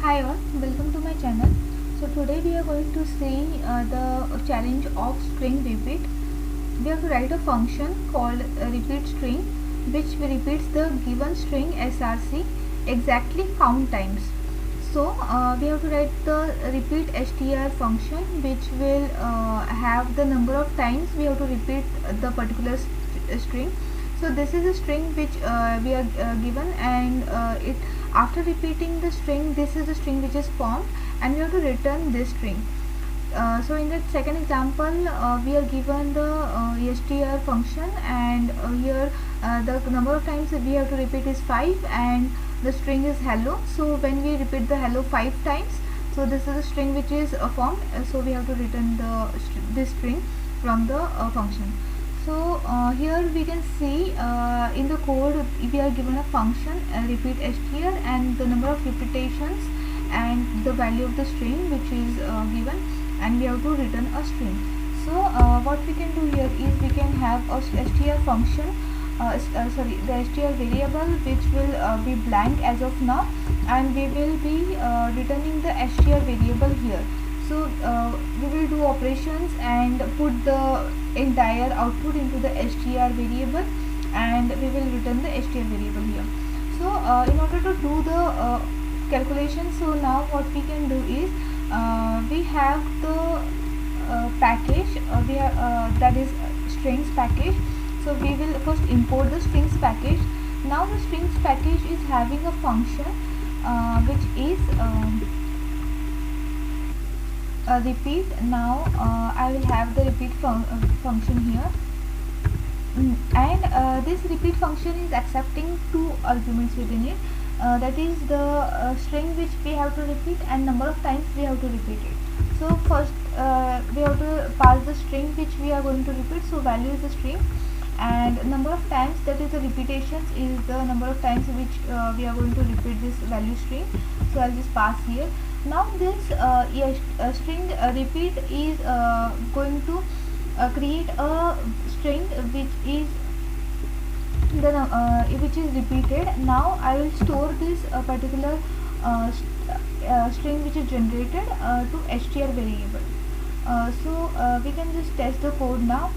Hi all, welcome to my channel. So today we are going to see the challenge of string repeat. We have to write a function called repeat string which repeats the given string src exactly count times. So we have to write the repeat str function which will have the number of times we have to repeat the particular string. So this is a string which we are given, and it after repeating the string, this is the string which is formed, and we have to return this string. So in the second example, we are given the str function, and here the number of times that we have to repeat is 5, and the string is hello. So when we repeat the hello 5 times, so this is a string which is formed, so we have to return this string from the function. So here we can see in the code we are given a function repeat str and the number of repetitions and the value of the string which is given, and we have to return a string. So what we can do here is we can have a str function, the str variable which will be blank as of now, and we will be returning the str variable here. So we will do operations and put the entire output into the str variable, and we will return the str variable here. So in order to do the calculation, so now what we can do is we have the package, we have that is strings package. So we will first import the strings package. Now the strings package is having a function which is repeat. Now I will have the repeat function here, and this repeat function is accepting two arguments within it, that is the string which we have to repeat and number of times we have to repeat it. So first we have to pass the string which we are going to repeat, so value is the string, and number of times, that is the repetitions, is the number of times which we are going to repeat this value string. So I'll just pass here. Now this string repeat is going to create a string which is which is repeated. Now I will store this particular string which is generated to str variable. So we can just test the code now.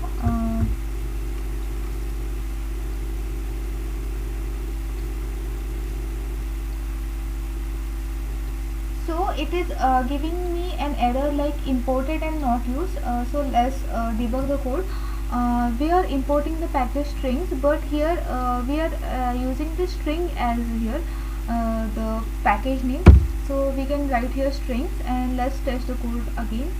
So it is giving me an error like imported and not used. So let's debug the code. We are importing the package strings, but here we are using the string as here the package name. So we can write here strings, and let's test the code again.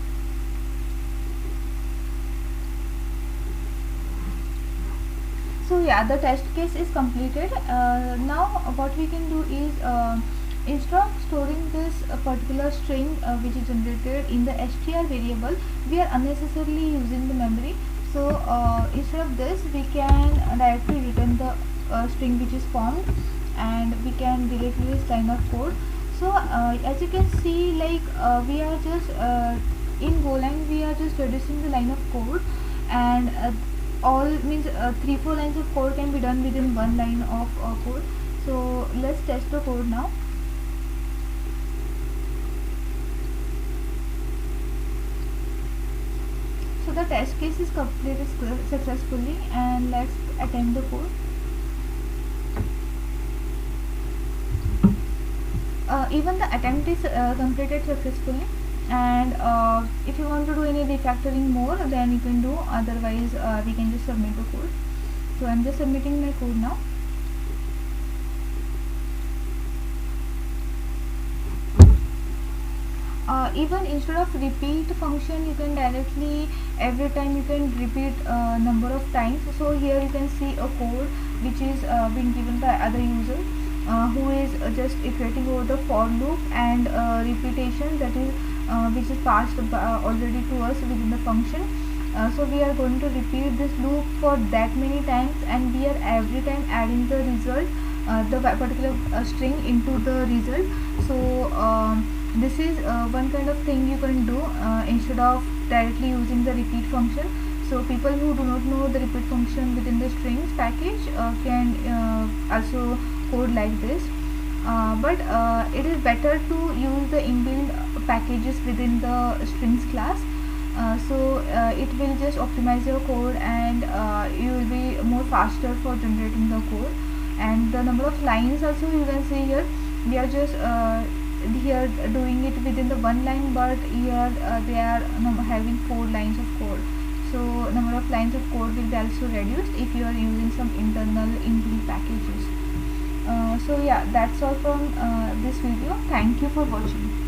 So yeah, the test case is completed. Now what we can do is instead of storing this particular string which is generated in the str variable, we are unnecessarily using the memory. So instead of this, we can directly return the string which is formed, and we can delete this line of code. So as you can see, like we are just in Golang we are just reducing the line of code, and all means 3-4 lines of code can be done within one line of code. So let's test the code now. So the test case is completed successfully, and let's attempt the code. Even the attempt is completed successfully, and if you want to do any refactoring more, then you can do, otherwise we can just submit the code. So I'm just submitting my code now. Even instead of repeat function, you can directly every time you can repeat number of times. So here you can see a code which is being given by other user who is just iterating over the for loop and repetition, that is which is passed already to us within the function. So we are going to repeat this loop for that many times, and we are every time adding the result, the particular string into the result. So this is one kind of thing you can do instead of directly using the repeat function. So people who do not know the repeat function within the strings package can also code like this. but it is better to use the inbuilt packages within the strings class. It will just optimize your code, and you will be more faster for generating the code. And the number of lines also, you can see here, we are just here doing it within the one line, but here they are having 4 lines of code. So number of lines of code will be also reduced if you are using some internal inbuilt packages. So yeah, that's all from this video. Thank you for watching.